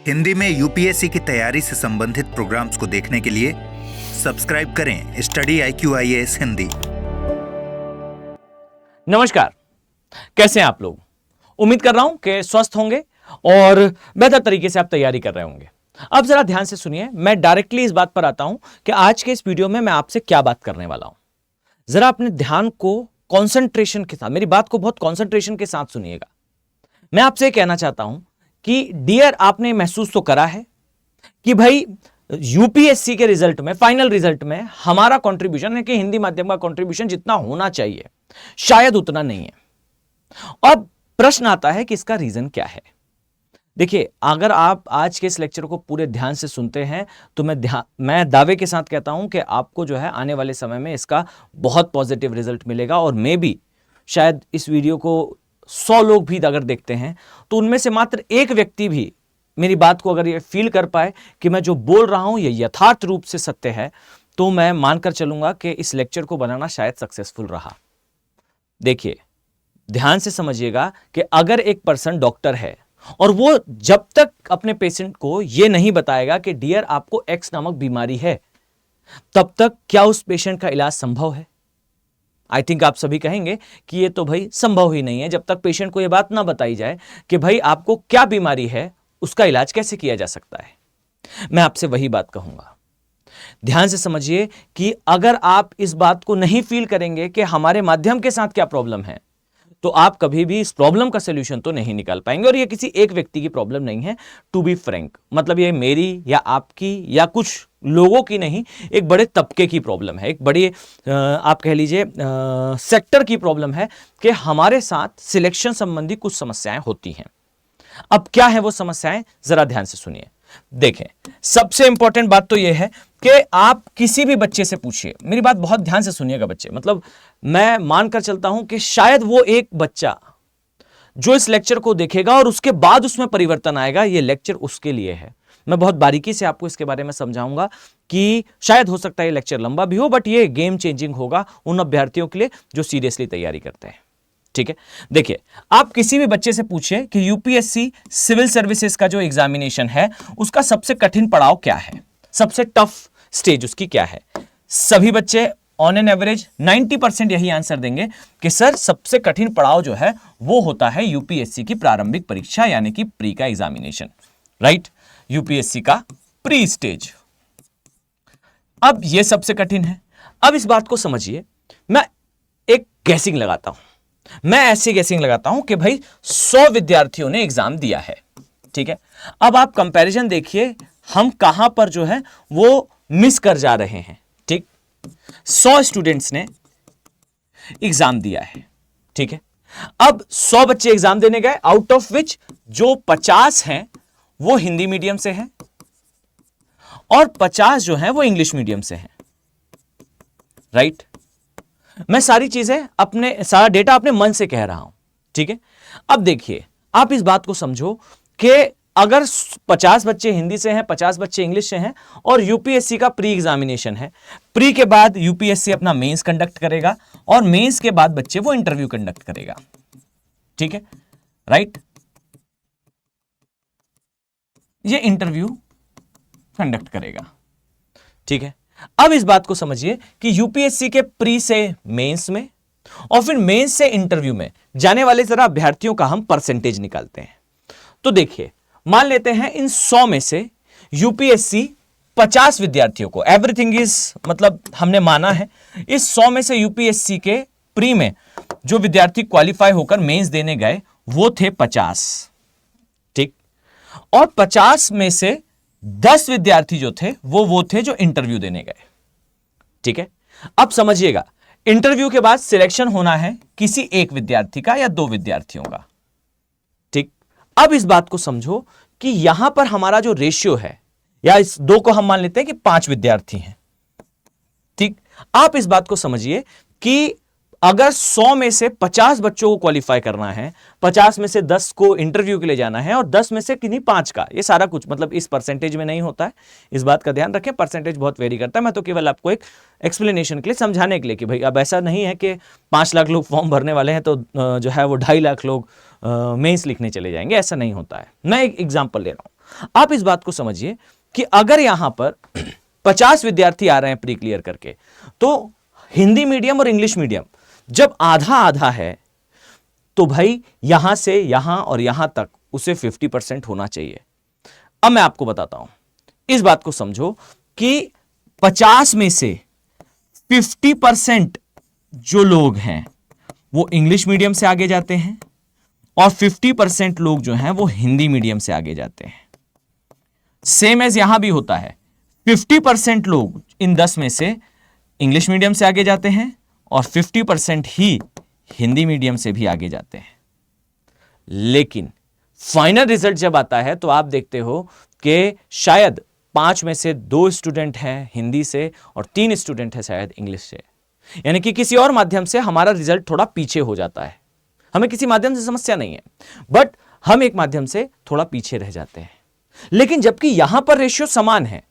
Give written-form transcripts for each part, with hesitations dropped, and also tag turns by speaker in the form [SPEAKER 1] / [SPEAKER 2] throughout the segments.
[SPEAKER 1] हिंदी में यूपीएससी की तैयारी से संबंधित प्रोग्राम्स को देखने के लिए सब्सक्राइब करें स्टडी IQIAS हिंदी।
[SPEAKER 2] नमस्कार, कैसे हैं आप लोग? उम्मीद कर रहा हूं कि स्वस्थ होंगे और बेहतर तरीके से आप तैयारी कर रहे होंगे। अब जरा ध्यान से सुनिए, मैं डायरेक्टली इस बात पर आता हूं कि आज के इस वीडियो में मैं आपसे क्या बात करने वाला हूं। जरा अपने ध्यान को कंसंट्रेशन के साथ, मेरी बात को बहुत कंसंट्रेशन के साथ सुनिएगा। मैं आपसे कहना चाहता हूं कि डियर, आपने महसूस तो करा है कि भाई यूपीएससी के रिजल्ट में, फाइनल रिजल्ट में हमारा कंट्रीब्यूशन है कि हिंदी माध्यम का कंट्रीब्यूशन जितना होना चाहिए शायद उतना नहीं है। अब प्रश्न आता है कि इसका रीजन क्या है। देखिए, अगर आप आज के इस लेक्चर को पूरे ध्यान से सुनते हैं तो मैं दावे के साथ कहता हूं कि आपको जो है आने वाले समय में इसका बहुत पॉजिटिव रिजल्ट मिलेगा। और मे भी शायद इस वीडियो को 100 लोग भी अगर देखते हैं तो उनमें से मात्र एक व्यक्ति भी मेरी बात को अगर ये फील कर पाए कि मैं जो बोल रहा हूं ये यथार्थ रूप से सत्य है, तो मैं मानकर चलूंगा कि इस लेक्चर को बनाना शायद सक्सेसफुल रहा। देखिए, ध्यान से समझिएगा कि अगर एक पर्सन डॉक्टर है और वो जब तक अपने पेशेंट को ये नहीं बताएगा कि डियर आपको एक्स नामक बीमारी है, तब तक क्या उस पेशेंट का इलाज संभव है? आई थिंक आप सभी कहेंगे कि ये तो भाई संभव ही नहीं है। जब तक पेशेंट को ये बात ना बताई जाए कि भाई आपको क्या बीमारी है, उसका इलाज कैसे किया जा सकता है। मैं आपसे वही बात कहूंगा। ध्यान से समझिए कि अगर आप इस बात को नहीं फील करेंगे कि हमारे माध्यम के साथ क्या प्रॉब्लम है, तो आप कभी भी इस प्रॉब्लम का सॉल्यूशन तो नहीं निकाल पाएंगे। और ये किसी एक व्यक्ति की प्रॉब्लम नहीं है, टू बी फ्रैंक, मतलब ये मेरी या आपकी या कुछ लोगों की नहीं, एक बड़े तबके की प्रॉब्लम है, एक बड़ी आप कह लीजिए सेक्टर की प्रॉब्लम है कि हमारे साथ सिलेक्शन संबंधी कुछ समस्याएं होती हैं। अब क्या है वो समस्याएं, जरा ध्यान से सुनिए। देखें, सबसे इंपॉर्टेंट बात तो यह है कि आप किसी भी बच्चे से पूछिए, मेरी बात बहुत ध्यान से सुनिएगा बच्चे, मतलब मैं मानकर चलता हूं कि शायद वो एक बच्चा जो इस लेक्चर को देखेगा और उसके बाद उसमें परिवर्तन आएगा, ये लेक्चर उसके लिए है। मैं बहुत बारीकी से आपको इसके बारे में समझाऊंगा कि शायद हो सकता है ये लेक्चर लंबा भी हो, बट ये गेम चेंजिंग होगा उन अभ्यर्थियों के लिए जो सीरियसली तैयारी करते हैं। ठीक है, देखिए, आप किसी भी बच्चे से पूछिए कि यूपीएससी सिविल सर्विसेज का जो एग्जामिनेशन है उसका सबसे कठिन पड़ाव क्या है, सबसे टफ स्टेज उसकी क्या है। सभी बच्चे ऑन एन एवरेज 90% यही आंसर देंगे कि सर सबसे कठिन पड़ाव जो है वो होता है यूपीएससी की प्रारंभिक परीक्षा, यानी कि प्री का एग्जामिनेशन। राइट, यूपीएससी का प्री स्टेज। अब ये सबसे कठिन है। अब इस बात को समझिए, मैं एक गैसिंग लगाता हूं, मैं ऐसी गैसिंग लगाता हूं कि भाई 100 विद्यार्थियों ने एग्जाम दिया है। ठीक है, अब आप कंपैरिजन देखिए हम कहां पर जो है वो मिस कर जा रहे हैं। ठीक, 100 स्टूडेंट्स ने एग्जाम दिया है। ठीक है, अब 100 बच्चे एग्जाम देने गए, आउट ऑफ विच जो 50 हैं वो हिंदी मीडियम से हैं और 50 जो हैं वो इंग्लिश मीडियम से हैं। राइट, मैं सारी चीजें सारा डेटा अपने मन से कह रहा हूं। ठीक है, अब देखिए, आप इस बात को समझो कि अगर 50 बच्चे हिंदी से हैं, 50 बच्चे इंग्लिश से हैं और यूपीएससी का प्री एग्जामिनेशन है, प्री के बाद यूपीएससी अपना मेंस कंडक्ट करेगा और मेंस के बाद बच्चे वो इंटरव्यू कंडक्ट करेगा। ठीक है, राइट, ये इंटरव्यू कंडक्ट करेगा। ठीक है, अब इस बात को समझिए कि यूपीएससी के प्री से मेंस में और फिर मेंस से इंटरव्यू में जाने वाले जरा अभ्यर्थियों का हम परसेंटेज निकालते हैं। तो देखिए, मान लेते हैं इन 100 में से यूपीएससी 50 विद्यार्थियों को, एवरीथिंग इज मतलब हमने माना है, इस 100 में से यूपीएससी के प्री में जो विद्यार्थी क्वालिफाई होकर मेंस देने गए वो थे 50। ठीक, और 50 में से 10 विद्यार्थी जो थे वो थे जो इंटरव्यू देने गए। ठीक है, अब समझिएगा, इंटरव्यू के बाद सिलेक्शन होना है किसी एक विद्यार्थी का या 2 विद्यार्थियों का। ठीक, अब इस बात को समझो कि यहां पर हमारा जो रेशियो है, या इस 2 को हम मान लेते हैं कि 5 विद्यार्थी हैं। ठीक, आप इस बात को समझिए कि अगर 100 में से 50 बच्चों को क्वालिफाई करना है, 50 में से 10 को इंटरव्यू के लिए जाना है और 10 में से किन्हीं 5 का, ये सारा कुछ मतलब इस परसेंटेज में नहीं होता है। इस बात का ध्यान रखें, परसेंटेज बहुत वेरी करता है। मैं तो केवल आपको एक एक्सप्लेनेशन के लिए, समझाने के लिए कि भाई अब ऐसा नहीं है कि 5 लाख लोग फॉर्म भरने वाले हैं तो जो है वो 2.5 लाख लोग मेंस लिखने चले जाएंगे, ऐसा नहीं होता है। मैं एक एग्जाम्पल ले रहा हूं। आप इस बात को समझिए कि अगर यहां पर 50 विद्यार्थी आ रहे हैं प्री क्लियर करके, तो हिंदी मीडियम और इंग्लिश मीडियम जब आधा आधा है, तो भाई यहां से यहां और यहां तक उसे 50% होना चाहिए। अब मैं आपको बताता हूं, इस बात को समझो कि 50 में से 50% जो लोग हैं वो इंग्लिश मीडियम से आगे जाते हैं और 50% लोग जो हैं वो हिंदी मीडियम से आगे जाते हैं। सेम एज यहां भी होता है, 50% लोग इन 10 में से इंग्लिश मीडियम से आगे जाते हैं और 50% ही हिंदी मीडियम से भी आगे जाते हैं। लेकिन फाइनल रिजल्ट जब आता है तो आप देखते हो कि शायद 5 में से 2 स्टूडेंट हैं हिंदी से और 3 स्टूडेंट हैं शायद इंग्लिश से, यानी कि किसी और माध्यम से हमारा रिजल्ट थोड़ा पीछे हो जाता है। हमें किसी माध्यम से समस्या नहीं है, बट हम एक माध्यम से थोड़ा पीछे रह जाते हैं। लेकिन जबकि यहां पर रेशियो समान है,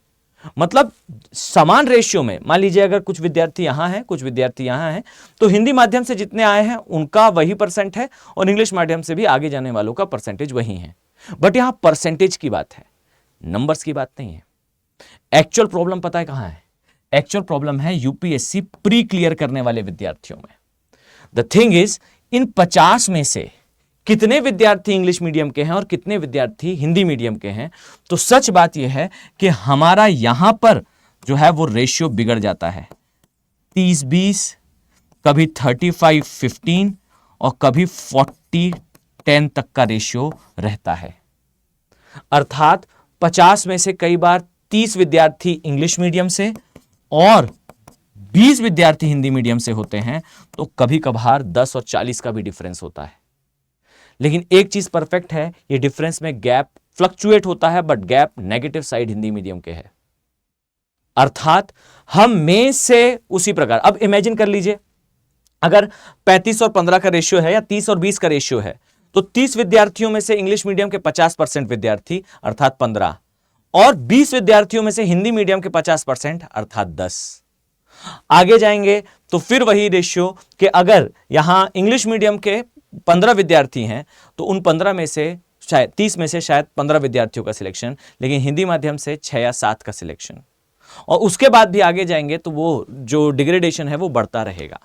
[SPEAKER 2] मतलब समान रेशियो में, मान लीजिए अगर कुछ विद्यार्थी यहां हैं कुछ विद्यार्थी यहां हैं, तो हिंदी माध्यम से जितने आए हैं उनका वही परसेंट है और इंग्लिश माध्यम से भी आगे जाने वालों का परसेंटेज वही है। बट यहां परसेंटेज की बात है, नंबर्स की बात नहीं है। एक्चुअल प्रॉब्लम पता है कहां है? एक्चुअल प्रॉब्लम है यूपीएससी प्री क्लियर करने वाले विद्यार्थियों में। द थिंग इज, इन 50 में से कितने विद्यार्थी इंग्लिश मीडियम के हैं और कितने विद्यार्थी हिंदी मीडियम के हैं? तो सच बात यह है कि हमारा यहां पर जो है वो रेशियो बिगड़ जाता है, 30-20, कभी 35-15 और कभी 40-10 तक का रेशियो रहता है। अर्थात 50 में से कई बार 30 विद्यार्थी इंग्लिश मीडियम से और 20 विद्यार्थी हिंदी मीडियम से होते हैं, तो कभी कभार 10 और 40 का भी डिफरेंस होता है। लेकिन एक चीज परफेक्ट है, ये डिफरेंस में गैप फ्लक्चुएट होता है, but gap negative side Hindi medium के है। अर्थात हम में से उसी प्रकार, अब इमेजिन कर लीजिए अगर 35 और 15 का रेशियो है या 30 और 20 का रेशियो है, तो 30 विद्यार्थियों में से इंग्लिश मीडियम के 50% विद्यार्थी अर्थात 15 और 20 विद्यार्थियों में से हिंदी मीडियम के 50% अर्थात 10। आगे जाएंगे तो फिर वही रेशियो कि अगर यहां इंग्लिश मीडियम के 15 विद्यार्थी हैं तो उन 15 में से शायद 30 में से शायद 15 विद्यार्थियों का सिलेक्शन, लेकिन हिंदी माध्यम से 6 या 7 का सिलेक्शन। और उसके बाद भी आगे जाएंगे तो वो जो डिग्रेडेशन है वो बढ़ता रहेगा।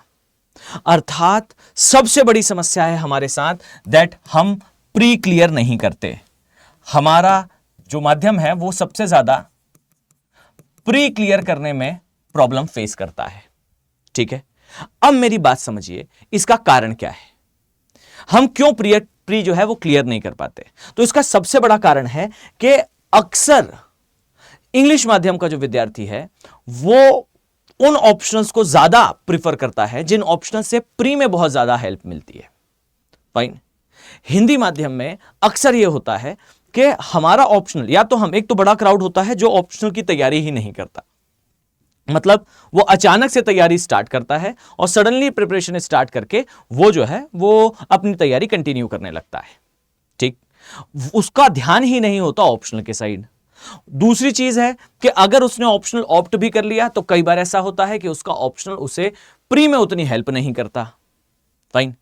[SPEAKER 2] अर्थात सबसे बड़ी समस्या है हमारे साथ दैट हम प्री क्लियर नहीं करते। हमारा जो माध्यम है वो सबसे ज्यादा प्री क्लियर करने में प्रॉब्लम फेस करता है। ठीक है, अब मेरी बात समझिए, इसका कारण क्या है? हम क्यों प्री जो है वो क्लियर नहीं कर पाते? तो इसका सबसे बड़ा कारण है कि अक्सर इंग्लिश माध्यम का जो विद्यार्थी है वो उन ऑप्शंस को ज्यादा प्रिफर करता है जिन ऑप्शनल से प्री में बहुत ज्यादा हेल्प मिलती है। फाइन। हिंदी माध्यम में अक्सर यह होता है कि हमारा ऑप्शनल, या तो हम, एक तो बड़ा क्राउड होता है जो ऑप्शनल की तैयारी ही नहीं करता, मतलब वो अचानक से तैयारी स्टार्ट करता है और सडनली प्रिपरेशन स्टार्ट करके वो जो है वो अपनी तैयारी कंटिन्यू करने लगता है। ठीक, उसका ध्यान ही नहीं होता ऑप्शनल के साइड। दूसरी चीज है कि अगर उसने ऑप्शनल ऑप्ट भी कर लिया तो कई बार ऐसा होता है कि उसका ऑप्शनल उसे प्री में उतनी हेल्प नहीं करता। फाइन,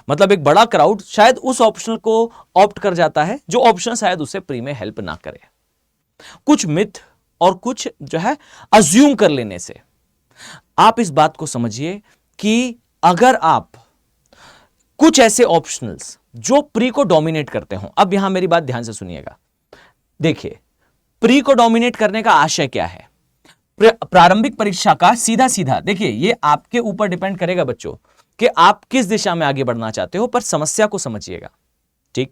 [SPEAKER 2] मतलब एक बड़ा क्राउड शायद उस ऑप्शनल को ऑप्ट कर जाता है जो ऑप्शनल शायद उसे प्री में हेल्प ना करे। कुछ मिथ और कुछ जो है अज्यूम कर लेने से। आप इस बात को समझिए कि अगर आप कुछ ऐसे ऑप्शनल्स जो प्री को डोमिनेट करते हो, अब यहां मेरी बात ध्यान से सुनिएगा। देखिए, प्री को डोमिनेट करने का आशय क्या है? प्रारंभिक परीक्षा का सीधा सीधा, देखिए ये आपके ऊपर डिपेंड करेगा बच्चों कि आप किस दिशा में आगे बढ़ना चाहते हो, पर समस्या को समझिएगा। ठीक,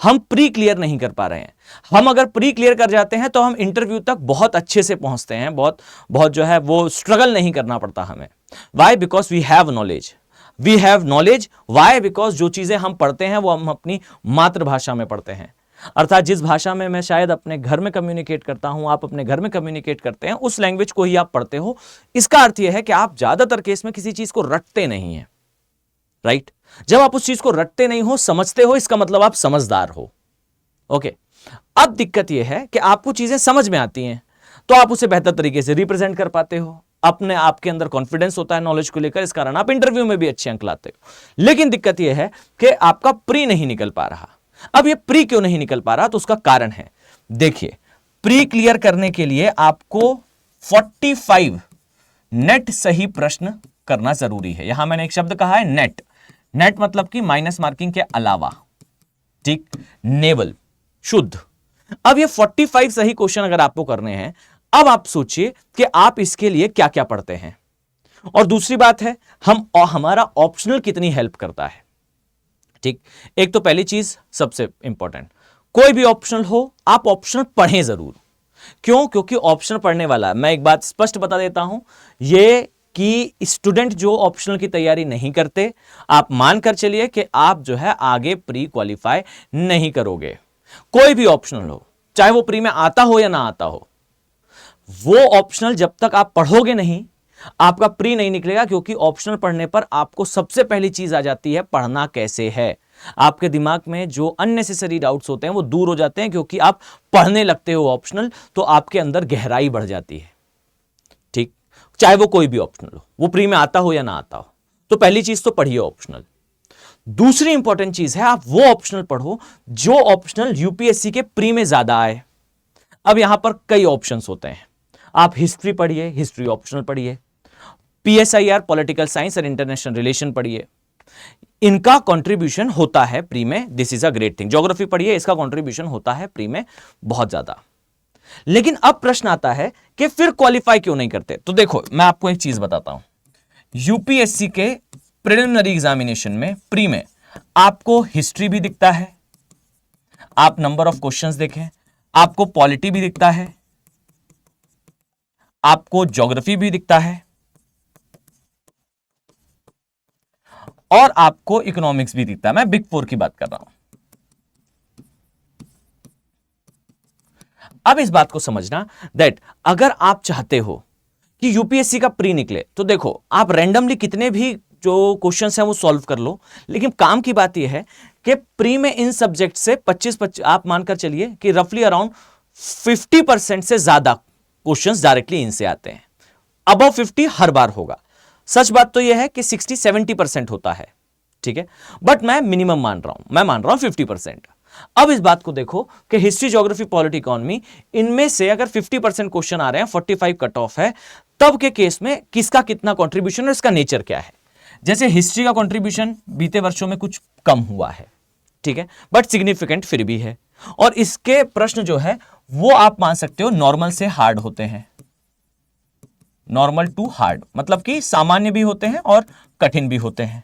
[SPEAKER 2] हम प्री क्लियर नहीं कर पा रहे हैं। हम अगर प्री क्लियर कर जाते हैं तो हम इंटरव्यू तक बहुत अच्छे से पहुंचते हैं, बहुत जो है वो स्ट्रगल नहीं करना पड़ता हमें। Why? Because we have knowledge. We have knowledge. Why? Because जो चीजें हम पढ़ते हैं वो हम अपनी मातृभाषा में पढ़ते हैं। अर्थात जिस भाषा में मैं शायद अपने घर में कम्युनिकेट करता हूं, आप अपने घर में कम्युनिकेट करते हैं, उस लैंग्वेज को ही आप पढ़ते हो। इसका अर्थ यह है कि आप ज्यादातर केस में किसी चीज को रटते नहीं हैं। राइट? जब आप उस चीज को रटते नहीं हो, समझते हो, इसका मतलब आप समझदार हो। ओके, अब दिक्कत यह है कि आपको चीजें समझ में आती हैं तो आप उसे बेहतर तरीके से रिप्रेजेंट कर पाते हो, अपने आपके अंदर कॉन्फिडेंस होता है नॉलेज को लेकर, इस कारण आप इंटरव्यू में भी अच्छे अंक लाते हो। लेकिन दिक्कत यह है कि आपका प्री नहीं निकल पा रहा। अब ये प्री क्यों नहीं निकल पा रहा? तो उसका कारण है देखिए, प्री क्लियर करने के लिए आपको 45 नेट सही प्रश्न करना जरूरी है। यहां मैंने एक शब्द कहा है नेट। नेट मतलब कि माइनस मार्किंग के अलावा, ठीक, नेवल, शुद्ध। अब ये 45 सही क्वेश्चन अगर आपको करने हैं, अब आप सोचिए कि आप इसके लिए क्या क्या पढ़ते हैं। और दूसरी बात है, हमारा ऑप्शनल कितनी हेल्प करता है। ठीक, एक तो पहली चीज सबसे इंपॉर्टेंट, कोई भी ऑप्शनल हो आप ऑप्शनल पढ़ें जरूर। क्यों? क्योंकि ऑप्शनल पढ़ने वाला, मैं एक बात स्पष्ट बता देता हूं, ये कि स्टूडेंट जो ऑप्शनल की तैयारी नहीं करते, आप मानकर चलिए कि आप जो है आगे प्री क्वालिफाई नहीं करोगे। कोई भी ऑप्शनल हो, चाहे वो प्री में आता हो या ना आता हो, वो ऑप्शनल जब तक आप पढ़ोगे नहीं, आपका प्री नहीं निकलेगा। क्योंकि ऑप्शनल पढ़ने पर आपको सबसे पहली चीज आ जाती है, पढ़ना कैसे है। आपके दिमाग में जो अननेसेसरी डाउट्स होते हैं वो दूर हो जाते हैं, क्योंकि आप पढ़ने लगते हो ऑप्शनल, तो आपके अंदर गहराई बढ़ जाती है। ठीक, चाहे वो कोई भी ऑप्शनल हो, वो प्री में आता हो या ना आता हो। तो पहली चीज तो पढ़िए ऑप्शनल। दूसरी इंपॉर्टेंट चीज है, आप वो ऑप्शनल पढ़ो जो ऑप्शनल यूपीएससी के प्री में ज्यादा आए। अब यहां पर कई ऑप्शंस होते हैं, आप हिस्ट्री पढ़िए, हिस्ट्री ऑप्शनल पढ़िए, पीएसआईआर पॉलिटिकल साइंस और इंटरनेशनल रिलेशन पढ़िए, इनका कंट्रीब्यूशन होता है प्री में, this is a great thing. Geography पढ़िए, इसका कंट्रीब्यूशन होता है प्री में बहुत ज्यादा। लेकिन अब प्रश्न आता है कि फिर क्वालिफाई क्यों नहीं करते। तो देखो, मैं आपको एक चीज बताता हूं, यूपीएससी के प्रिलिमिनरी एग्जामिनेशन में प्री में आपको हिस्ट्री भी दिखता है, आप नंबर ऑफ क्वेश्चंस देखें, आपको पॉलिटी भी दिखता है, आपको ज्योग्राफी भी दिखता है, और आपको इकोनॉमिक्स भी दिखता है। मैं बिग 4 की बात कर रहा हूं। अब इस बात को समझना दैट अगर आप चाहते हो कि यूपीएससी का प्री निकले, तो देखो, आप रैंडमली कितने भी जो क्वेश्चंस हैं वो सॉल्व कर लो, लेकिन काम की बात यह है कि प्री में इन सब्जेक्ट से 25 आप मानकर चलिए कि रफली अराउंड 50% से ज्यादा क्वेश्चंस डायरेक्टली इनसे आते हैं। अबव 50 हर बार होगा। सच बात तो यह है कि 60-70% होता है, ठीक है, बट मैं मिनिमम मान रहा हूं, मैं मान रहा हूं 50%। अब इस बात को देखो कि हिस्ट्री, ज्योग्राफी, पॉलिटी, इकोनॉमी, इनमें से अगर 50% क्वेश्चन आ रहे हैं, 45 कट ऑफ है, तब के केस में किसका कितना कंट्रीब्यूशन है, इसका नेचर क्या है। जैसे हिस्ट्री का कंट्रीब्यूशन बीते वर्षों में कुछ कम हुआ है, ठीक है, बट सिग्निफिकेंट फिर भी है। और इसके प्रश्न जो है वो आप मान सकते हो नॉर्मल से हार्ड होते हैं, नॉर्मल टू हार्ड, मतलब कि सामान्य भी होते हैं और कठिन भी होते हैं।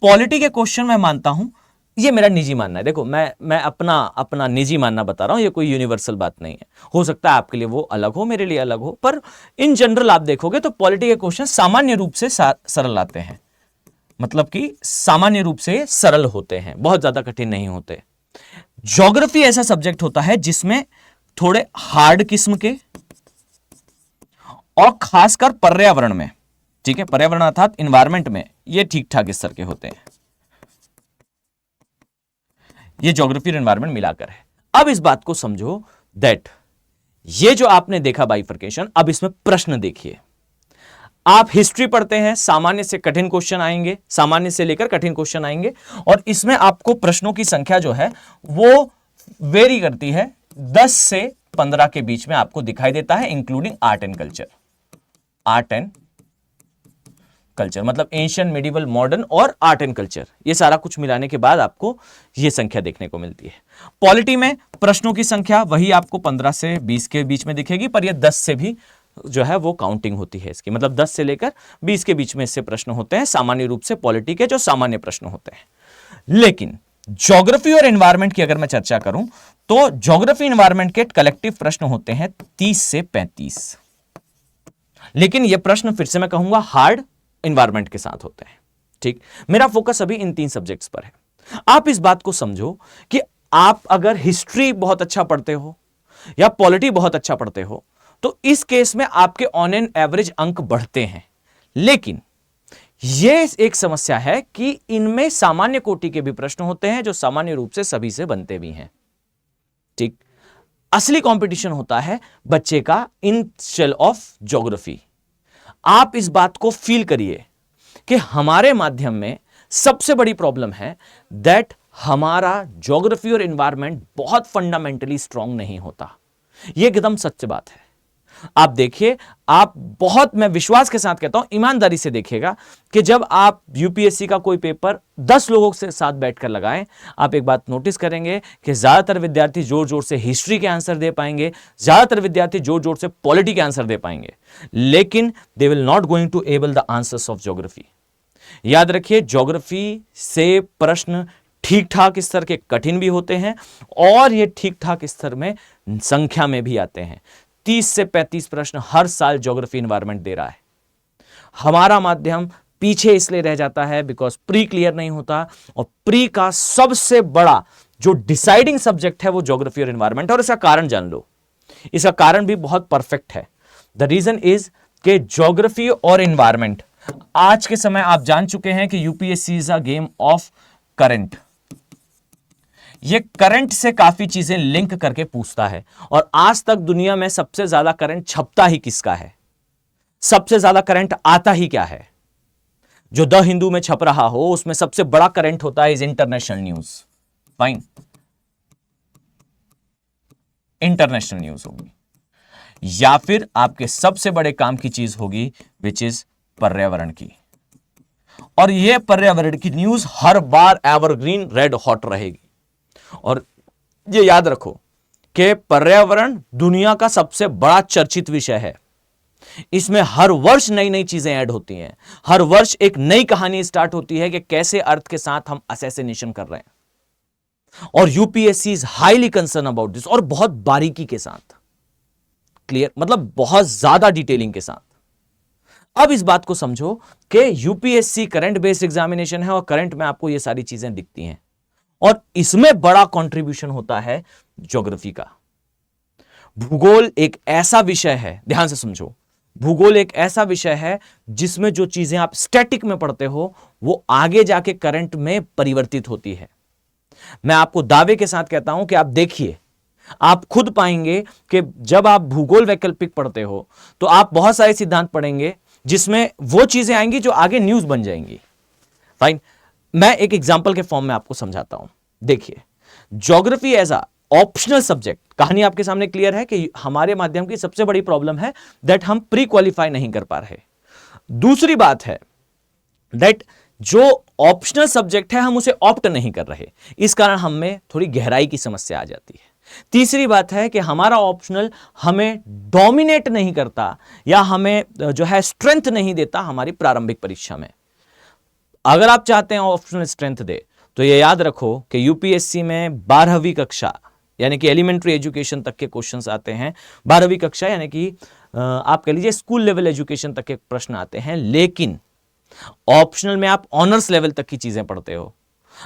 [SPEAKER 2] पॉलिटी के क्वेश्चन मैं मानता हूं, ये मेरा निजी मानना है, देखो मैं अपना निजी मानना बता रहा हूं, ये कोई यूनिवर्सल बात नहीं है। हो सकता है आपके लिए वो अलग हो, मेरे लिए अलग हो, पर इन जनरल आप देखोगे तो पॉलिटी के क्वेश्चन सामान्य रूप से सरल आते हैं, मतलब कि सामान्य रूप से सरल होते हैं, बहुत ज्यादा कठिन नहीं होते। ज्योग्राफी ऐसा सब्जेक्ट होता है जिसमें थोड़े हार्ड किस्म के, और खासकर पर्यावरण में, ठीक है, पर्यावरण अर्थात इन्वायरमेंट में, ये ठीक ठाक स्तर के होते हैं। ये ज्योग्राफी और एनवायरनमेंट मिलाकर है। अब इस बात को समझो दैट ये जो आपने देखा बाइफरकेशन, अब इसमें प्रश्न देखिए। आप हिस्ट्री पढ़ते हैं, सामान्य से कठिन क्वेश्चन आएंगे, सामान्य से लेकर कठिन क्वेश्चन आएंगे, और इसमें आपको प्रश्नों की संख्या जो है वो वेरी करती है, 10 से 15 के बीच में आपको दिखाई देता है, including art and culture. Art and culture मतलब एंशिएंट, मिडिवल, मॉडर्न और आर्ट एंड कल्चर, ये सारा कुछ मिलाने के बाद आपको ये संख्या देखने को मिलती है। पॉलिटी में प्रश्नों की संख्या वही आपको 15 से 20 के बीच में दिखेगी, पर ये 10 से भी जो है वो काउंटिंग होती है इसकी, मतलब 10 से लेकर 20 के बीच में इससे प्रश्न होते हैं, सामान्य रूप से पॉलिटी के जो सामान्य प्रश्न होते हैं। लेकिन ज्योग्राफी और एनवायरनमेंट की अगर मैं चर्चा करूं तो ज्योग्राफी एनवायरनमेंट के कलेक्टिव प्रश्न होते हैं 30 से 35, लेकिन ये प्रश्न फिर से मैं कहूंगा हार्ड एनवायरनमेंट के साथ होते हैं। ठीक, मेरा फोकस अभी इन 3 सब्जेक्ट्स पर है। आप इस बात को समझो कि आप अगर हिस्ट्री बहुत अच्छा पढ़ते हो या पॉलिटी बहुत अच्छा पढ़ते हो तो इस केस में आपके ऑन एन एवरेज अंक बढ़ते हैं, लेकिन यह एक समस्या है कि इनमें सामान्य कोटि के भी प्रश्न होते हैं जो सामान्य रूप से सभी से बनते भी हैं। ठीक, असली कंपटीशन होता है बच्चे का इन शेल ऑफ ज्योग्राफी। आप इस बात को फील करिए कि हमारे माध्यम में सबसे बड़ी प्रॉब्लम है दैट हमारा ज्योग्राफी और एनवायरनमेंट बहुत फंडामेंटली स्ट्रांग नहीं होता। यह एकदम सच्ची बात है। आप देखिए, आप बहुत, मैं विश्वास के साथ कहता हूं, ईमानदारी से देखिएगा कि जब आप यूपीएससी का कोई पेपर 10 लोगों के साथ बैठकर लगाएं, आप एक बात नोटिस करेंगे कि ज्यादातर विद्यार्थी जोर जोर से हिस्ट्री के आंसर दे पाएंगे, ज्यादातर विद्यार्थी जोर जोर से पॉलिटी के आंसर दे पाएंगे, लेकिन they will not going to able the answers of geography. याद रखिए, ज्योग्राफी से प्रश्न ठीक ठाक स्तर के कठिन भी होते हैं और ये ठीक ठाक स्तर में संख्या में भी आते हैं। 30 से 35 प्रश्न हर साल ज्योग्राफी एनवायरनमेंट दे रहा है। हमारा माध्यम पीछे इसलिए रह जाता है बिकॉज प्री क्लियर नहीं होता, और प्री का सबसे बड़ा जो डिसाइडिंग सब्जेक्ट है वो ज्योग्राफी और एनवायरनमेंट। और इसका कारण जान लो, इसका कारण भी बहुत परफेक्ट है। द रीजन इज कि ज्योग्राफी और एनवायरनमेंट आज के समय आप जान चुके हैं कि UPSC is a game of current. ये करंट से काफी चीजें लिंक करके पूछता है, और आज तक दुनिया में सबसे ज्यादा करंट छपता ही किसका है, सबसे ज्यादा करंट आता ही क्या है? जो द हिंदू में छप रहा हो उसमें सबसे बड़ा करंट होता है is international news. Fine, international news होगी, या फिर आपके सबसे बड़े काम की चीज होगी विच इज पर्यावरण की। और यह पर्यावरण की न्यूज हर बार एवरग्रीन रेड हॉट रहेगी। और ये याद रखो कि पर्यावरण दुनिया का सबसे बड़ा चर्चित विषय है। इसमें हर वर्ष नई नई चीजें ऐड होती हैं, हर वर्ष एक नई कहानी स्टार्ट होती है कि कैसे अर्थ के साथ हम असैसिनेशन कर रहे हैं। और UPSC is highly concern about this, और बहुत बारीकी के साथ, क्लियर मतलब बहुत ज्यादा डिटेलिंग के साथ। अब इस बात को समझो कि यूपीएससी करंट बेस्ड एग्जामिनेशन है, और करंट में आपको ये सारी चीजें दिखती हैं, और इसमें बड़ा कंट्रीब्यूशन होता है ज्योग्राफी का। भूगोल एक ऐसा विषय है, ध्यान से समझो, भूगोल एक ऐसा विषय है जिसमें जो चीजें आप स्टैटिक में पढ़ते हो वो आगे जाके करंट में परिवर्तित होती है। मैं आपको दावे के साथ कहता हूं कि आप देखिए, आप खुद पाएंगे कि जब आप भूगोल वैकल्पिक पढ़ते हो तो आप बहुत सारे सिद्धांत पढ़ेंगे जिसमें वो चीजें आएंगी जो आगे न्यूज बन जाएंगी। फाइन, मैं एक एग्जांपल के फॉर्म में आपको समझाता हूं। देखिए, geography as a optional subject, कहानी आपके सामने क्लियर है कि हमारे माध्यम की सबसे बड़ी प्रॉब्लम है दैट हम प्री क्वालिफाई नहीं कर पा रहे। दूसरी बात है दैट जो ऑप्शनल सब्जेक्ट है हम उसे ऑप्ट नहीं कर रहे, इस कारण हमें थोड़ी गहराई की समस्या आ जाती है। तीसरी बात है कि हमारा ऑप्शनल हमें डोमिनेट नहीं करता या हमें जो है स्ट्रेंथ नहीं देता हमारी प्रारंभिक परीक्षा में। अगर आप चाहते हैं ऑप्शनल स्ट्रेंथ दे तो ये याद रखो कि यूपीएससी में 12वीं कक्षा यानी कि एलिमेंट्री एजुकेशन तक के क्वेश्चंस आते हैं। 12वीं कक्षा यानी कि आप कह लीजिए स्कूल लेवल एजुकेशन तक के प्रश्न आते हैं, लेकिन ऑप्शनल में आप ऑनर्स लेवल तक की चीजें पढ़ते हो।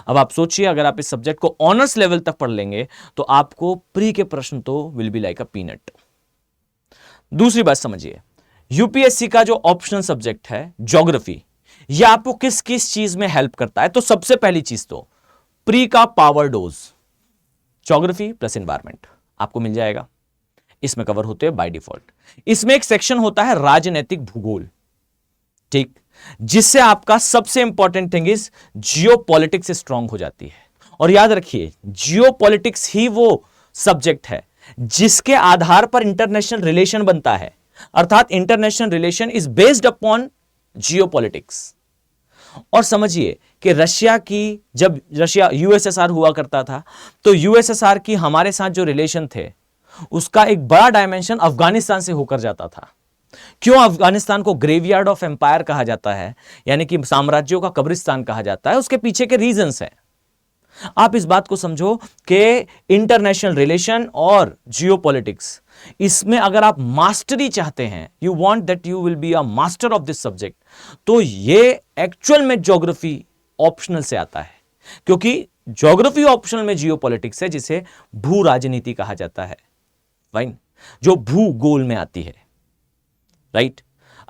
[SPEAKER 2] अब आप सोचिए, अगर आप इस सब्जेक्ट को ऑनर्स लेवल तक पढ़ लेंगे तो आपको प्री के प्रश्न तो will be like a peanut. दूसरी बात समझिए, यूपीएससी का जो ऑप्शनल सब्जेक्ट है ज्योग्राफी, यह आपको किस किस चीज में हेल्प करता है? तो सबसे पहली चीज तो प्री का power dose geography plus environment आपको मिल जाएगा, इसमें कवर होते हैं बाय डिफॉल्ट। इसमें एक सेक्शन होता है राजनीतिक भूगोल, ठीक, जिससे आपका सबसे important thing is geopolitics strong हो जाती है। और याद रखिए, जियोपॉलिटिक्स ही वो सब्जेक्ट है जिसके आधार पर इंटरनेशनल रिलेशन बनता है, अर्थात international relation is based upon geopolitics. और समझिए कि रशिया की, जब रशिया यूएसएसआर हुआ करता था तो यूएसएसआर की हमारे साथ जो रिलेशन थे उसका एक बड़ा डायमेंशन अफगानिस्तान से होकर जाता था। क्यों अफगानिस्तान को ग्रेवयार्ड ऑफ एम्पायर कहा जाता है, यानी कि साम्राज्यों का कब्रिस्तान कहा जाता है? उसके पीछे के रीजंस हैं। आप इस बात को समझो कि इंटरनेशनल रिलेशन और जियोपॉलिटिक्स, इसमें अगर आप मास्टरी चाहते हैं, you want that you will be a master of this subject, तो ये एक्चुअल में ज्योग्राफी ऑप्शनल से आता है, क्योंकि ज्योग्राफी ऑप्शनल में जियोपॉलिटिक्स है जिसे भू राजनीति कहा जाता है, फाइन, जो भूगोल में आती है, राइट।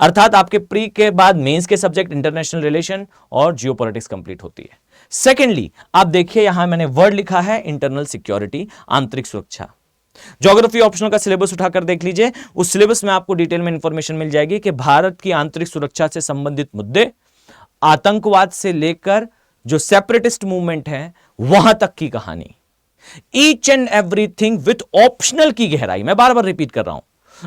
[SPEAKER 2] अर्थात आपके प्री के बाद मेंस के सब्जेक्ट इंटरनेशनल रिलेशन और जियोपॉलिटिक्स कंप्लीट होती है। सेकेंडली, आप देखिए यहां मैंने वर्ड लिखा है इंटरनल सिक्योरिटी, आंतरिक सुरक्षा। ज्योग्राफी ऑप्शनल का सिलेबस उठाकर देख लीजिए, उस सिलेबस में आपको डिटेल में इंफॉर्मेशन मिल जाएगी कि भारत की आंतरिक सुरक्षा से संबंधित मुद्दे, आतंकवाद से लेकर जो सेपरेटिस्ट मूवमेंट है वहां तक की कहानी, each and everything with optional की गहराई। मैं बार बार रिपीट कर रहा हूं,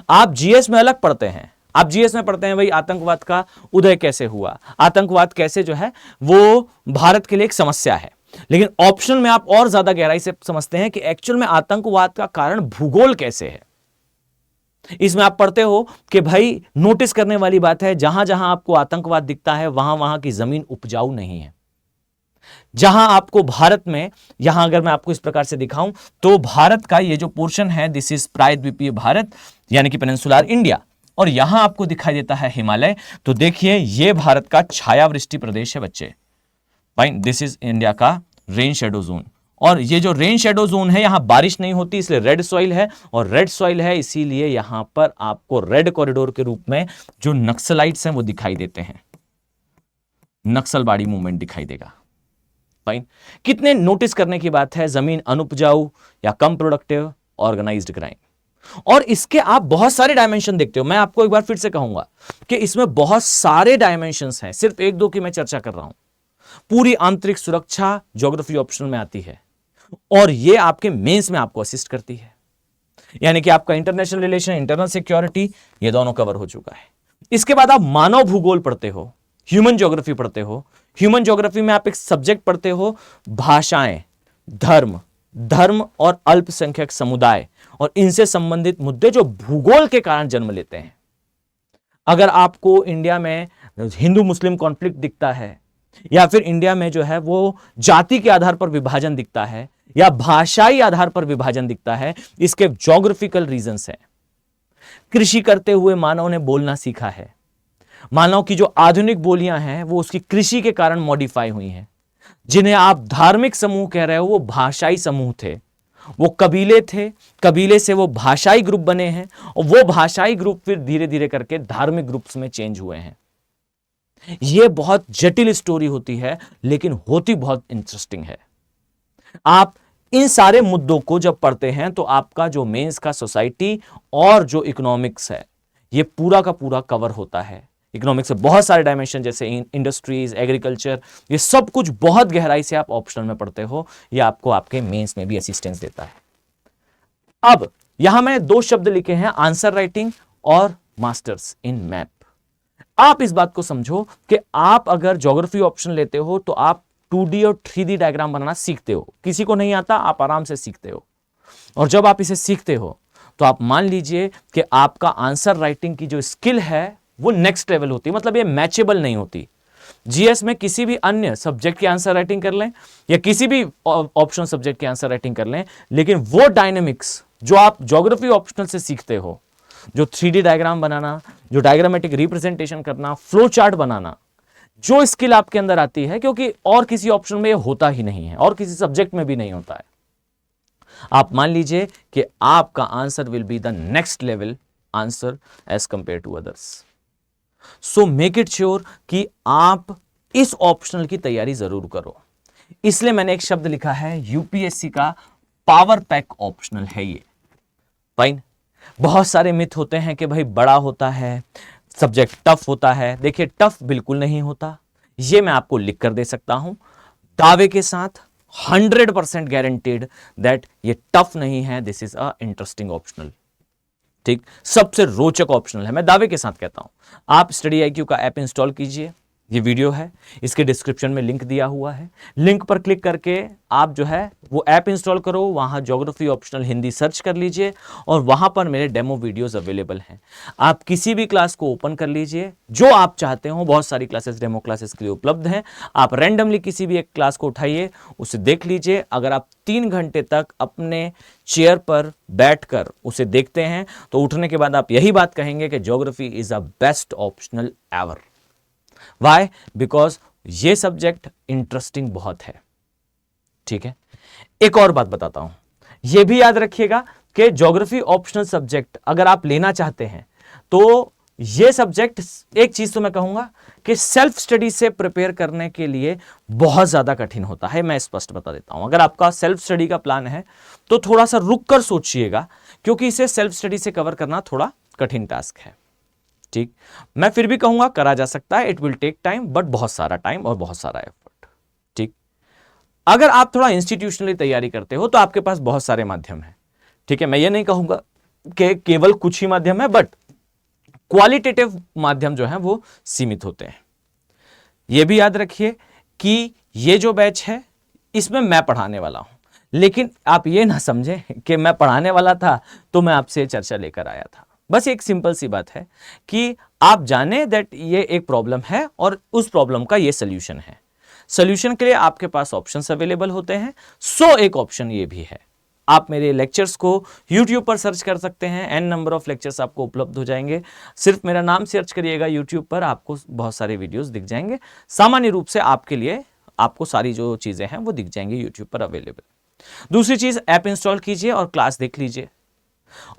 [SPEAKER 2] आप जीएस में अलग पढ़ते हैं, आप जीएस में पढ़ते हैं भाई आतंकवाद का उदय कैसे हुआ, आतंकवाद कैसे जो है वो भारत के लिए एक समस्या है, लेकिन ऑप्शनल में आप और ज्यादा गहराई से समझते हैं कि एक्चुअल में आतंकवाद का कारण भूगोल कैसे है। इसमें आप पढ़ते हो कि भाई नोटिस करने वाली बात है, जहां जहां आपको आतंकवाद दिखता है वहां वहां की जमीन उपजाऊ नहीं है। जहां आपको भारत में, यहां अगर मैं आपको इस प्रकार से दिखाऊं तो भारत का ये जो पोर्शन है, दिस इज प्रायद्वीपीय भारत यानी कि पेनिनसुलर इंडिया, और यहां आपको दिखाई देता है हिमालय। तो देखिए ये भारत का छायावृष्टि प्रदेश है बच्चे, फाइन, दिस इज इंडिया का रेन शेडो जोन, और ये जो रेन शेडो जोन है यहां बारिश नहीं होती इसलिए रेड सॉइल है, और रेड सॉइल है इसीलिए यहां पर आपको रेड कॉरिडोर के रूप में जो नक्सलाइट्स हैं वो दिखाई देते हैं, नक्सलवाड़ी मूवमेंट दिखाई देगा। फाइन, कितने नोटिस करने की बात है, जमीन अनुपजाऊ या कम प्रोडक्टिव, ऑर्गेनाइज्ड क्राइम, और इसके आप बहुत सारे डायमेंशन देखते हो। मैं आपको एक बार फिर से कहूंगा कि इसमें बहुत सारे डायमेंशंस हैं, सिर्फ एक दो की मैं चर्चा कर रहा हूं। पूरी आंतरिक सुरक्षा ज्योग्राफी ऑप्शनल में आती है, और ये आपके मेंस में आपको असिस्ट करती है, यानी कि आपका इंटरनेशनल रिलेशन, इंटरनल सिक्योरिटी, ये दोनों कवर हो चुका है। इसके बाद आप मानव भूगोल पढ़ते हो, ह्यूमन ज्योग्राफी पढ़ते हो। ह्यूमन ज्योग्राफी में आप एक सब्जेक्ट पढ़ते हो भाषाएं, धर्म और अल्पसंख्यक समुदाय, और इनसे संबंधित मुद्दे जो भूगोल के कारण जन्म लेते हैं। अगर आपको इंडिया में हिंदू मुस्लिम कॉन्फ्लिक्ट दिखता है, या फिर इंडिया में जो है वो जाति के आधार पर विभाजन दिखता है, या भाषाई आधार पर विभाजन दिखता है, इसके ज्योग्राफिकल रीजंस हैं। कृषि करते हुए मानव ने बोलना सीखा है, मानव की जो आधुनिक बोलियां हैं वो उसकी कृषि के कारण मॉडिफाई हुई हैं। जिन्हें आप धार्मिक समूह कह रहे हो वो भाषाई समूह थे, वो कबीले थे, कबीले से वो भाषाई ग्रुप बने हैं, और वो भाषाई ग्रुप फिर धीरे धीरे करके धार्मिक ग्रुप्स में चेंज हुए हैं। ये बहुत जटिल स्टोरी होती है, लेकिन होती बहुत इंटरेस्टिंग है। आप इन सारे मुद्दों को जब पढ़ते हैं तो आपका जो मेंस का सोसाइटी और जो इकोनॉमिक्स है ये पूरा का पूरा कवर होता है। इकोनॉमिक्स से बहुत सारे डायमेंशन जैसे इंडस्ट्रीज, एग्रीकल्चर, ये सब कुछ बहुत गहराई से आप ऑप्शनल में पढ़ते हो, ये आपको आपके मेंस में भी असिस्टेंस देता है। अब यहां मैं दो शब्द लिखे हैं, आंसर राइटिंग और मास्टर्स इन मैप। आप इस बात को समझो कि आप अगर ज्योग्राफी ऑप्शन लेते हो तो आप 2D और 3D डायग्राम बनाना सीखते हो। किसी को नहीं आता, आप आराम से सीखते हो, और जब आप इसे सीखते हो तो आप मान लीजिए कि आपका आंसर राइटिंग की जो स्किल है वो नेक्स्ट लेवल होती है, मतलब ये मैचेबल नहीं होती। जीएस में किसी भी अन्य सब्जेक्ट की आंसर राइटिंग कर लें या किसी भी ऑप्शन सब्जेक्ट की आंसर राइटिंग कर लें, लेकिन वो डायनेमिक्स जो आप ज्योग्राफी ऑप्शनल से सीखते हो, जो 3D डायग्राम बनाना, जो डायग्रामेटिक रिप्रेजेंटेशन करना, फ्लो चार्ट बनाना, जो स्किल आपके अंदर आती है, क्योंकि और किसी ऑप्शन में होता ही नहीं है और किसी सब्जेक्ट में भी नहीं होता है। आप मान लीजिए कि आपका answer will be the next level answer as compare to others. So make it sure कि आप इस ऑप्शनल की तैयारी जरूर करो। इसलिए मैंने एक शब्द लिखा है, यूपीएससी का पावर पैक ऑप्शनल है ये। फाइन, बहुत सारे मिथ होते हैं कि भाई बड़ा होता है, सब्जेक्ट टफ होता है। देखिए टफ बिल्कुल नहीं होता, ये मैं आपको लिख कर दे सकता हूं दावे के साथ, 100% गारंटीड दैट ये टफ नहीं है। This is a interesting optional. ठीक, सबसे रोचक ऑप्शनल है, मैं दावे के साथ कहता हूं। आप स्टडी IQ का ऐप इंस्टॉल कीजिए, ये वीडियो है, इसके डिस्क्रिप्शन में लिंक दिया हुआ है, लिंक पर क्लिक करके आप जो है वो ऐप इंस्टॉल करो, वहां ज्योग्राफी ऑप्शनल हिंदी सर्च कर लीजिए, और वहां पर मेरे डेमो वीडियोस अवेलेबल हैं। आप किसी भी क्लास को ओपन कर लीजिए, जो आप चाहते हो, बहुत सारी क्लासेस डेमो क्लासेस के लिए उपलब्ध हैं। आप रैंडमली किसी भी एक क्लास को उठाइए, उसे देख लीजिए। अगर आप 3 घंटे तक अपने चेयर पर बैठकर उसे देखते हैं तो उठने के बाद आप यही बात कहेंगे कि geography is a best optional ever. Why? Because ये सब्जेक्ट इंटरेस्टिंग बहुत है। ठीक है, एक और बात बताता हूं, यह भी याद रखिएगा कि ज्योग्राफी ऑप्शनल सब्जेक्ट अगर आप लेना चाहते हैं तो यह सब्जेक्ट, एक चीज तो मैं कहूंगा कि सेल्फ स्टडी से प्रिपेयर करने के लिए बहुत ज्यादा कठिन होता है। मैं स्पष्ट बता देता हूं, अगर आपका सेल्फ स्टडी का प्लान है तो थोड़ा सा रुक कर सोचिएगा, क्योंकि इसे सेल्फ स्टडी से कवर करना थोड़ा कठिन टास्क है। ठीक, मैं फिर भी कहूंगा करा जा सकता है, it will take time, but बहुत सारा टाइम और बहुत सारा एफर्ट। ठीक, अगर आप थोड़ा इंस्टीट्यूशनली तैयारी करते हो तो आपके पास बहुत सारे माध्यम हैं, ठीक है। मैं ये नहीं कहूंगा कि केवल कुछ ही माध्यम है, बट क्वालिटेटिव माध्यम जो है वो सीमित होते हैं। ये भी याद रखिए कि ये जो बैच है इसमें मैं पढ़ाने वाला हूं, लेकिन आप ये ना समझें कि मैं पढ़ाने वाला था तो मैं आपसे चर्चा लेकर आया था। बस एक सिंपल सी बात है कि आप जाने दैट ये एक प्रॉब्लम है और उस प्रॉब्लम का ये सोल्यूशन है। सोल्यूशन के लिए आपके पास ऑप्शंस अवेलेबल होते हैं। सो एक ऑप्शन ये भी है, आप मेरे लेक्चर्स को YouTube पर सर्च कर सकते हैं, n नंबर ऑफ लेक्चर्स आपको उपलब्ध हो जाएंगे। सिर्फ मेरा नाम सर्च करिएगा YouTube पर, आपको बहुत सारे वीडियोस दिख जाएंगे। सामान्य रूप से आपके लिए आपको सारी जो चीजें हैं वो दिख जाएंगी YouTube पर अवेलेबल। दूसरी चीज, ऐप इंस्टॉल कीजिए और क्लास देख लीजिए।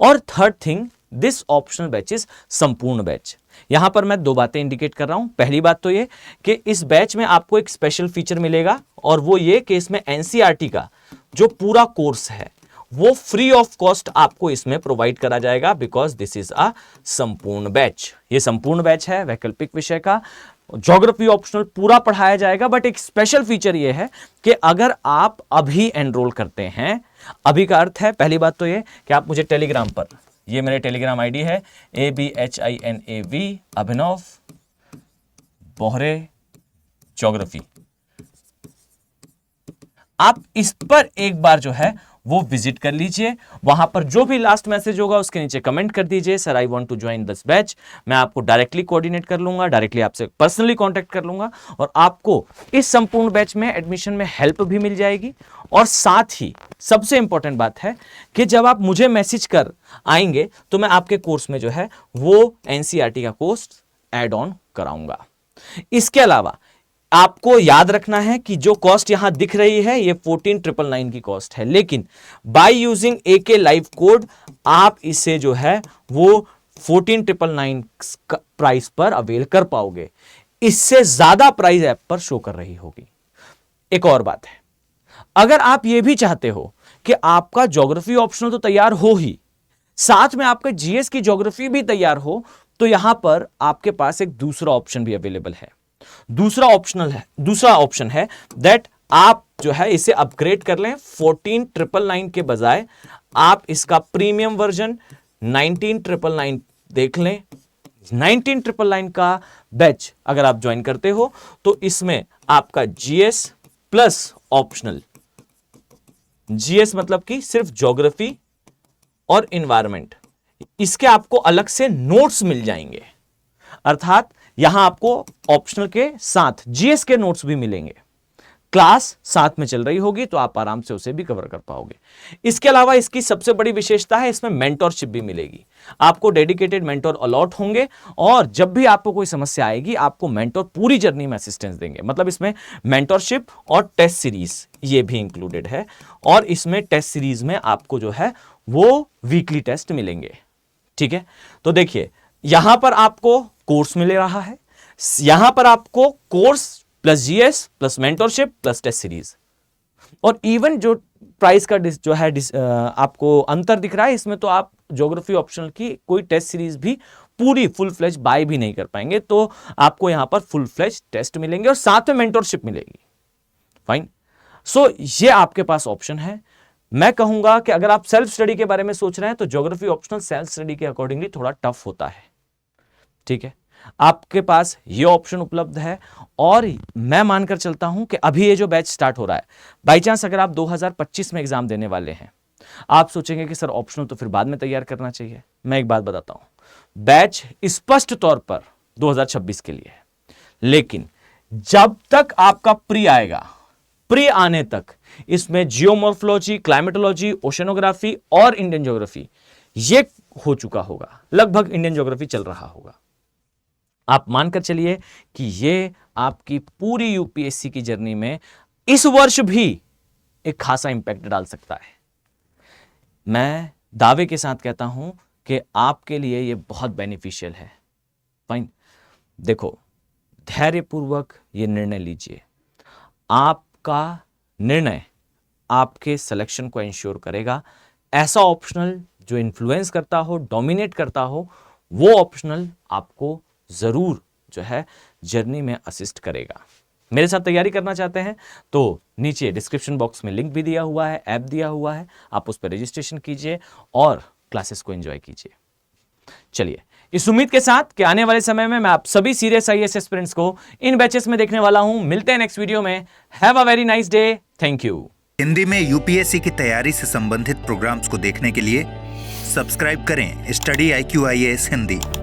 [SPEAKER 2] और third thing, this optional batch is संपूर्ण बैच। यहां पर मैं दो बातें इंडिकेट कर रहा हूं। पहली बात तो ये कि इस बैच में आपको एक स्पेशल फीचर मिलेगा, और वो ये कि इसमें एनसीईआरटी का जो पूरा कोर्स है वो फ्री ऑफ कॉस्ट आपको इसमें प्रोवाइड करा जाएगा, बिकॉज दिस इज अ संपूर्ण बैच। ये संपूर्ण बैच है वैकल्पिक विषय का, ज्योग्राफी ऑप्शनल पूरा पढ़ाया जाएगा। बट एक स्पेशल फीचर ये है कि अगर आप अभी एनरोल करते हैं, अभी का अर्थ है, पहली बात तो ये कि आप मुझे टेलीग्राम पर, ये मेरे टेलीग्राम आईडी है ABHINAV अभिनव बोहरे ज्योग्राफी, आप इस पर एक बार जो है वो विजिट कर लीजिए। वहां पर जो भी लास्ट मैसेज होगा उसके नीचे कमेंट कर दीजिए, sir I want to join this batch. मैं आपको डायरेक्टली कोऑर्डिनेट कर लूंगा, डायरेक्टली आपसे पर्सनली कांटेक्ट कर लूंगा, और आपको इस संपूर्ण बैच में एडमिशन में हेल्प भी मिल जाएगी। और साथ ही सबसे इंपॉर्टेंट बात है कि जब आप मुझे मैसेज कर आएंगे तो मैं आपके कोर्स में जो है वो एनसीईआरटी का कोर्स एड ऑन कराऊंगा। इसके अलावा आपको याद रखना है कि जो कॉस्ट यहां दिख रही है ये 14,999 की कॉस्ट है, लेकिन by using AK live code आप इसे जो है वो 14,999 प्राइस पर अवेल कर पाओगे। इससे ज्यादा प्राइस ऐप पर शो कर रही होगी। एक और बात है, अगर आप ये भी चाहते हो कि आपका ज्योग्राफी ऑप्शनल तो तैयार हो ही, साथ में आपका जीएस की ज्योग्राफी भी तैयार हो, तो यहां पर आपके पास एक दूसरा ऑप्शन भी अवेलेबल है। दूसरा ऑप्शन है दैट आप जो है इसे अपग्रेड कर लें। 14,999 के बजाय आप इसका प्रीमियम वर्जन 19,999 देख लें। 19,999 का बैच अगर आप ज्वाइन करते हो तो इसमें आपका जीएस प्लस ऑप्शनल, जीएस मतलब कि सिर्फ ज्योग्राफी और एनवायरनमेंट, इसके आपको अलग से नोट्स मिल जाएंगे। अर्थात यहां आपको ऑप्शनल के साथ जीएस के नोट्स भी मिलेंगे। क्लास साथ में चल रही होगी तो आप आराम से उसे भी कवर कर पाओगे। इसके अलावा इसकी सबसे बड़ी विशेषता है इसमें मेंटरशिप भी मिलेगी। आपको डेडिकेटेड मेंटर अलॉट होंगे, और जब भी आपको कोई समस्या आएगी आपको मेंटर पूरी जर्नी में असिस्टेंस देंगे। मतलब इसमें मेंटरशिप और टेस्ट सीरीज ये भी इंक्लूडेड है, और इसमें टेस्ट सीरीज में आपको जो है वो वीकली टेस्ट मिलेंगे। ठीक है, तो देखिए यहां पर आपको कोर्स मिल रहा है, यहां पर आपको course plus GS plus mentorship plus test series, और इवन जो प्राइस का जो है आपको अंतर दिख रहा है, इसमें तो आप ज्योग्राफी ऑप्शनल की कोई टेस्ट सीरीज भी पूरी फुल फ्लेज बाय भी नहीं कर पाएंगे, तो आपको यहां पर फुल फ्लेज टेस्ट मिलेंगे और साथ में मेंटरशिप मिलेगी। फाइन, सो ये आपके पास ऑप्शन है। मैं कहूंगा कि अगर आप सेल्फ स्टडी के बारे में सोच रहे हैं तो ज्योग्राफी ऑप्शनल सेल्फ स्टडी के अकॉर्डिंगली थोड़ा टफ होता है। ठीक है, आपके पास ये ऑप्शन उपलब्ध है, और मैं मानकर चलता हूं कि अभी ये जो बैच स्टार्ट हो रहा है, बाई चांस अगर आप 2025 में एग्जाम देने वाले हैं, आप सोचेंगे कि सर ऑप्शनल तो फिर बाद में तैयार करना चाहिए। मैं एक बात बताता हूं, बैच स्पष्ट तौर पर 2026 के लिए है, लेकिन जब तक आपका प्री आएगा, प्री आने तक इसमें जियोमॉर्फोलॉजी, क्लाइमेटोलॉजी, ओशनोग्राफी और इंडियन ज्योग्राफी ये हो चुका होगा, लगभग इंडियन ज्योग्राफी चल रहा होगा। आप मानकर चलिए कि ये आपकी पूरी यूपीएससी की जर्नी में इस वर्ष भी एक खासा इंपैक्ट डाल सकता है। मैं दावे के साथ कहता हूं कि आपके लिए ये बहुत बेनिफिशियल है। फाइन, देखो धैर्यपूर्वक ये निर्णय लीजिए। आपका निर्णय आपके सिलेक्शन को इंश्योर करेगा। ऐसा ऑप्शनल जो इन्फ्लुएंस करता हो, डोमिनेट करता हो, वो ऑप्शनल आपको जरूर जो है जर्नी में असिस्ट करेगा। मेरे साथ तैयारी करना चाहते हैं तो नीचे डिस्क्रिप्शन बॉक्स में लिंक भी दिया हुआ है, ऐप दिया हुआ है, आप उस पर रजिस्ट्रेशन कीजिए और क्लासेस को एंजॉय कीजिए। चलिए, इस उम्मीद के साथ कि आने वाले समय में मैं आप सभी सीरियस आईएएस एस्पिरेंट्स को इन बैचेस में देखने वाला हूं। मिलते हैं नेक्स्ट वीडियो में। Have a very nice day. Thank you.
[SPEAKER 1] Hindi में यूपीएससी की तैयारी से संबंधित प्रोग्राम्स को देखने के लिए सब्सक्राइब करें स्टडी IQ IAS हिंदी।